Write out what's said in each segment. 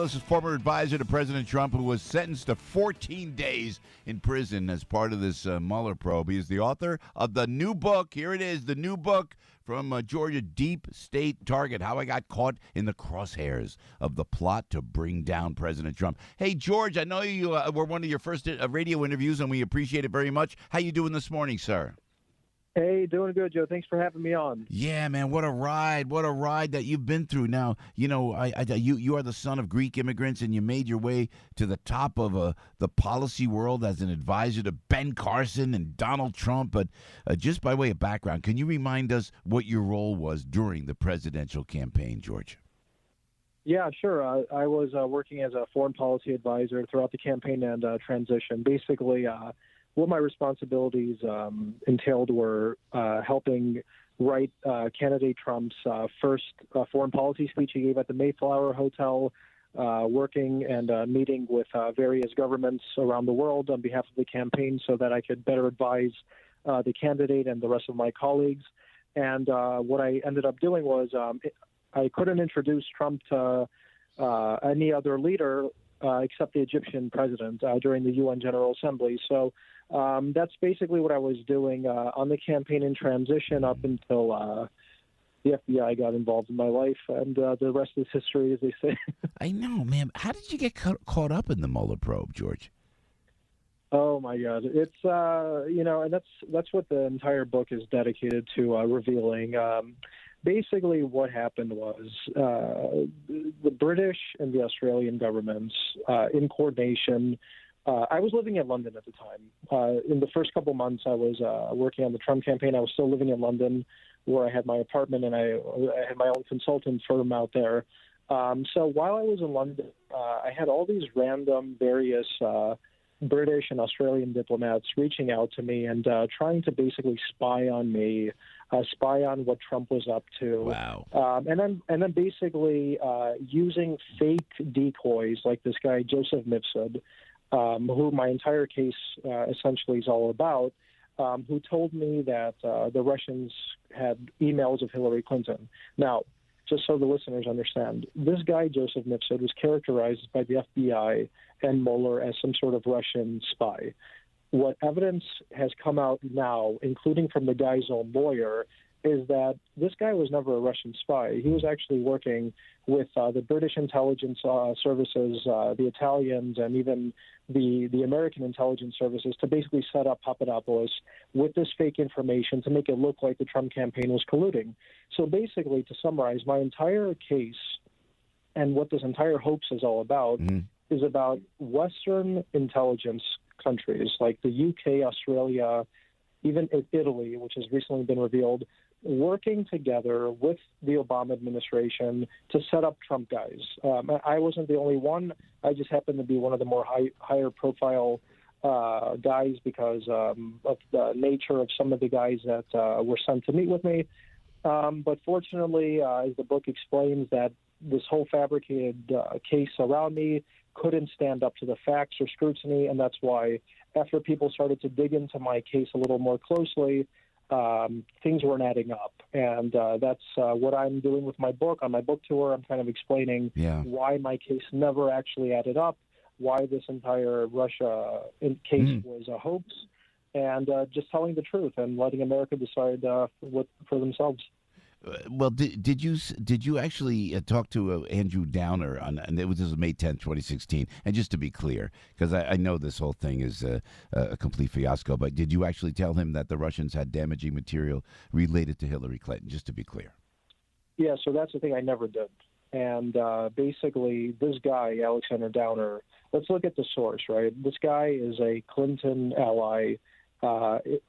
This is former advisor to President Trump, who was sentenced to 14 days in prison as part of this Mueller probe. He is the author of the new book. Here it is, the new book from Georgia, Deep State Target, How I Got Caught in the Crosshairs of the Plot to Bring Down President Trump. Hey, George, I know you were one of your first radio interviews, and we appreciate it very much. How you doing this morning, sir? Hey, doing good, Joe. Thanks for having me on. Yeah, man, what a ride that you've been through. Now, you know, you are the son of Greek immigrants, and you made your way to the top of the policy world as an advisor to Ben Carson and Donald Trump. But just by way of background, can you remind us what your role was during the presidential campaign, George? Yeah, sure. I was working as a foreign policy advisor throughout the campaign and transition. Basically, what my responsibilities entailed were helping write candidate Trump's first foreign policy speech he gave at the Mayflower Hotel, working and meeting with various governments around the world on behalf of the campaign so that I could better advise the candidate and the rest of my colleagues. And what I ended up doing was I couldn't introduce Trump to any other leader except the Egyptian president during the UN General Assembly. So that's basically what I was doing on the campaign in transition up until the FBI got involved in my life, and the rest is history, as they say. I know, man. How did you get caught up in the Mueller probe, George? Oh my God, it's and that's what the entire book is dedicated to revealing. Basically, what happened was the British and the Australian governments, in coordination. I was living in London at the time. In the first couple months, I was working on the Trump campaign. I was still living in London, where I had my apartment and I had my own consultant firm out there. So while I was in London, I had all these random various British and Australian diplomats reaching out to me and trying to basically spy on me, spy on what Trump was up to. Wow. And then basically using fake decoys like this guy Joseph Mifsud, who my entire case essentially is all about, who told me that the Russians had emails of Hillary Clinton. Now, just so the listeners understand, this guy, Joseph Mifsud, was characterized by the FBI and Mueller as some sort of Russian spy. What evidence has come out now, including from the guy's own lawyer, is that this guy was never a Russian spy. He was actually working with the British intelligence services, the Italians, and even the American intelligence services to basically set up Papadopoulos with this fake information to make it look like the Trump campaign was colluding. So basically, to summarize, my entire case and what this entire hoax is all about is about Western intelligence countries like the UK, Australia, even Italy, which has recently been revealed, working together with the Obama administration to set up Trump guys. I wasn't the only one. I just happened to be one of the more higher profile guys because of the nature of some of the guys that were sent to meet with me. But fortunately, as the book explains, that this whole fabricated case around me couldn't stand up to the facts or scrutiny, and that's why after people started to dig into my case a little more closely, things weren't adding up. And that's what I'm doing with my book. On my book tour, I'm kind of explaining why my case never actually added up, why this entire Russia case was a hoax, and just telling the truth and letting America decide for themselves. Well, did you actually talk to Andrew Downer and this was May 10th, 2016? And just to be clear, because I know this whole thing is a complete fiasco, but did you actually tell him that the Russians had damaging material related to Hillary Clinton? Just to be clear. Yeah, so that's the thing I never did. And basically, this guy, Alexander Downer, let's look at the source, right? This guy is a Clinton ally.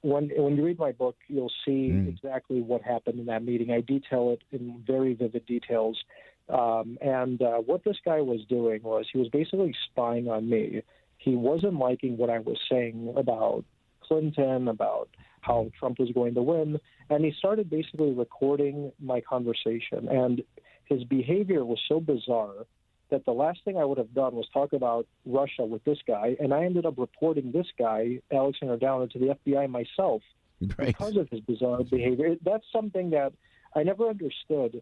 When you read my book, you'll see exactly what happened in that meeting. I detail it in very vivid details. And what this guy was doing was he was basically spying on me. He wasn't liking what I was saying about Clinton, about how Trump was going to win. And he started basically recording my conversation. And his behavior was so bizarre that the last thing I would have done was talk about Russia with this guy, and I ended up reporting this guy, Alexander Downer, to the FBI myself because of his bizarre behavior. That's something that I never understood,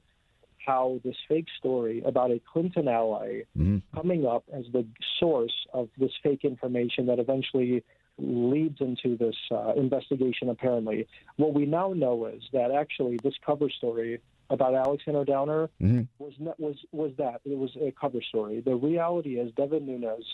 how this fake story about a Clinton ally coming up as the source of this fake information that eventually leads into this investigation, apparently. What we now know is that actually this cover story about Alexander Downer was that. It was a cover story. The reality is Devin Nunes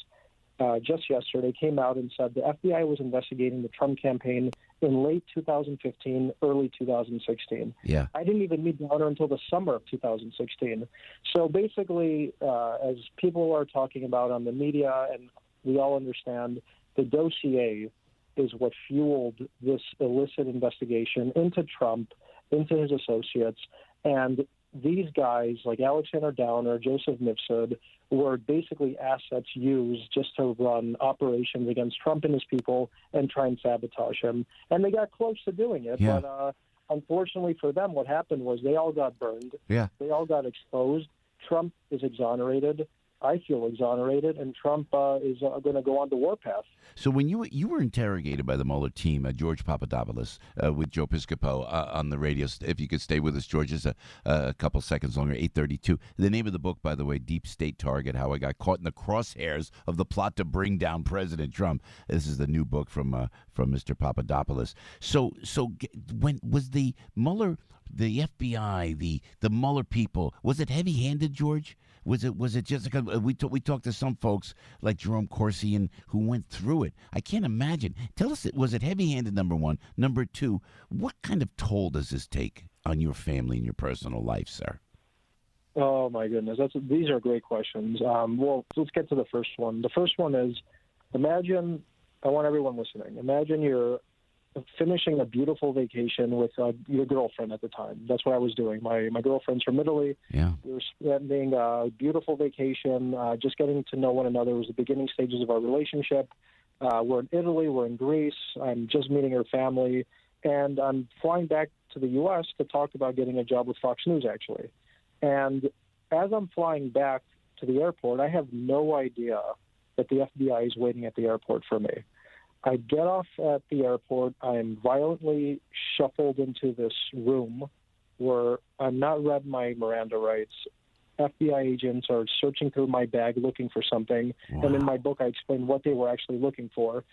just yesterday came out and said the FBI was investigating the Trump campaign in late 2015, early 2016. Yeah. I didn't even meet Downer until the summer of 2016. So basically, as people are talking about on the media, and we all understand, the dossier is what fueled this illicit investigation into Trump, into his associates, and these guys like Alexander Downer, Joseph Mifsud, were basically assets used just to run operations against Trump and his people and try and sabotage him. And they got close to doing it, but unfortunately for them, what happened was they all got burned. Yeah. They all got exposed. Trump is exonerated. I feel exonerated, and Trump is going to go on the warpath. So when you were interrogated by the Mueller team, George Papadopoulos, with Joe Piscopo on the radio, if you could stay with us, George, just a couple seconds longer, 8:32. The name of the book, by the way, Deep State Target, How I Got Caught in the Crosshairs of the Plot to Bring Down President Trump. This is the new book from Mr. Papadopoulos. So when was the Mueller, the FBI, the Mueller people, was it heavy-handed, George? Was it just because we talked to some folks like Jerome Corsian who went through it? I can't imagine. Tell us, was it heavy-handed, number one? Number two, what kind of toll does this take on your family and your personal life, sir? Oh, my goodness. These are great questions. Well, let's get to the first one. The first one is, imagine, I want everyone listening, imagine you're finishing a beautiful vacation with your girlfriend at the time. That's what I was doing. My girlfriend's from Italy. Yeah. We were spending a beautiful vacation, just getting to know one another. It was the beginning stages of our relationship. We're in Italy. We're in Greece. I'm just meeting her family. And I'm flying back to the U.S. to talk about getting a job with Fox News, actually. And as I'm flying back to the airport, I have no idea that the FBI is waiting at the airport for me. I get off at the airport. I'm violently shuffled into this room where I'm not read my Miranda rights. FBI agents are searching through my bag looking for something. Wow. And in my book, I explain what they were actually looking for.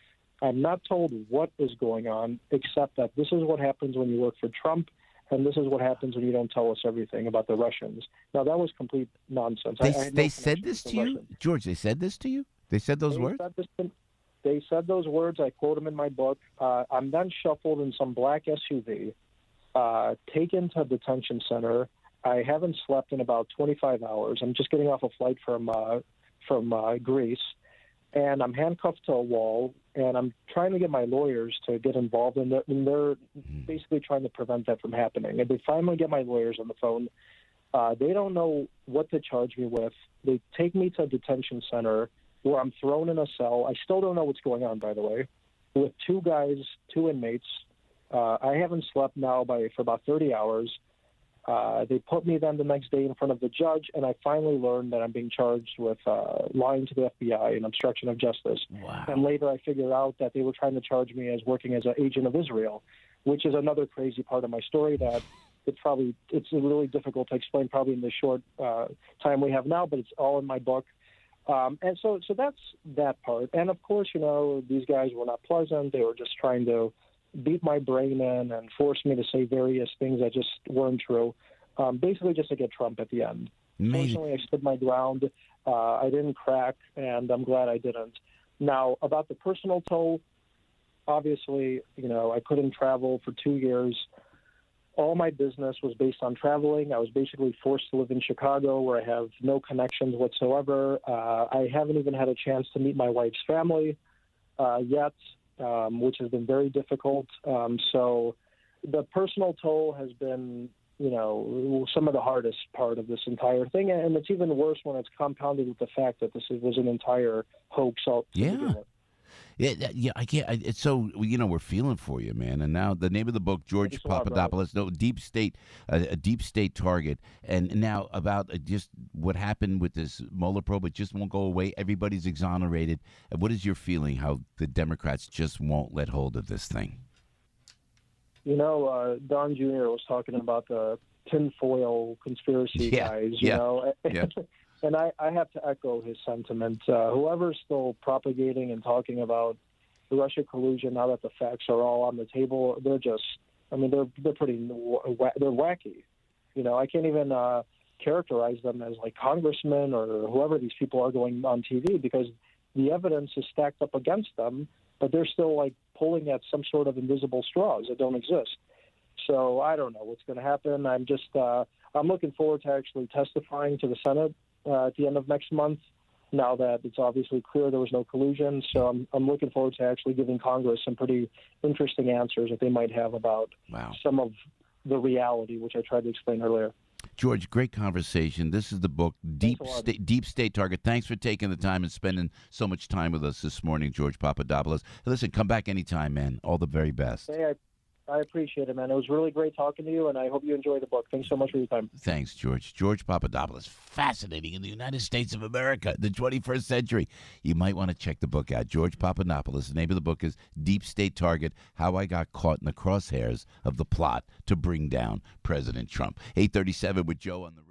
I'm not told what is going on, except that this is what happens when you work for Trump, and this is what happens when you don't tell us everything about the Russians. Now, that was complete nonsense. They said this to you? Russians. George, they said this to you? They said those words? They said those words. I quote them in my book. I'm then shuffled in some black SUV, taken to a detention center. I haven't slept in about 25 hours. I'm just getting off a flight from Greece, and I'm handcuffed to a wall, and I'm trying to get my lawyers to get involved, and they're basically trying to prevent that from happening. And they finally get my lawyers on the phone. They don't know what to charge me with. They take me to a detention center where I'm thrown in a cell. I still don't know what's going on, by the way, with two inmates. I haven't slept now for about 30 hours. They put me then the next day in front of the judge, and I finally learned that I'm being charged with lying to the FBI and obstruction of justice. Wow. And later I figured out that they were trying to charge me as working as an agent of Israel, which is another crazy part of my story that it's really difficult to explain probably in the short time we have now, but it's all in my book. And so that's that part. And of course, these guys were not pleasant. They were just trying to beat my brain in and force me to say various things that just weren't true, basically just to get Trump at the end. Fortunately, I stood my ground. I didn't crack, and I'm glad I didn't. Now, about the personal toll, obviously, I couldn't travel for 2 years. All my business was based on traveling. I was basically forced to live in Chicago, where I have no connections whatsoever. I haven't even had a chance to meet my wife's family yet, which has been very difficult. So the personal toll has been, some of the hardest part of this entire thing. And it's even worse when it's compounded with the fact that this was an entire hoax. Yeah, I can't. It's so we're feeling for you, man. And now the name of the book, George Papadopoulos, Deep State, a Deep State Target, and now about just what happened with this Mueller probe. It just won't go away. Everybody's exonerated. What is your feeling? How the Democrats just won't let hold of this thing? Don Jr. was talking about the tinfoil conspiracy guys, you know. Yeah. And I have to echo his sentiment. Whoever's still propagating and talking about the Russia collusion, now that the facts are all on the table, they're just, I mean, they're pretty, they're wacky. You know, I can't even characterize them as like congressmen or whoever these people are going on TV, because the evidence is stacked up against them, but they're still like pulling at some sort of invisible straws that don't exist. So I don't know what's going to happen. I'm just, I'm looking forward to actually testifying to the Senate at the end of next month, now that it's obviously clear there was no collusion. So I'm looking forward to actually giving Congress some pretty interesting answers that they might have about some of the reality, which I tried to explain earlier. George, great conversation. This is the book, Deep State Target. Thanks for taking the time and spending so much time with us this morning, George Papadopoulos. Listen, come back anytime, man. All the very best. Hey, I appreciate it, man. It was really great talking to you, and I hope you enjoy the book. Thanks so much for your time. Thanks, George. George Papadopoulos, fascinating in the United States of America, the 21st century. You might want to check the book out. George Papadopoulos. The name of the book is Deep State Target, How I Got Caught in the Crosshairs of the Plot to Bring Down President Trump. 8:37 with Joe on the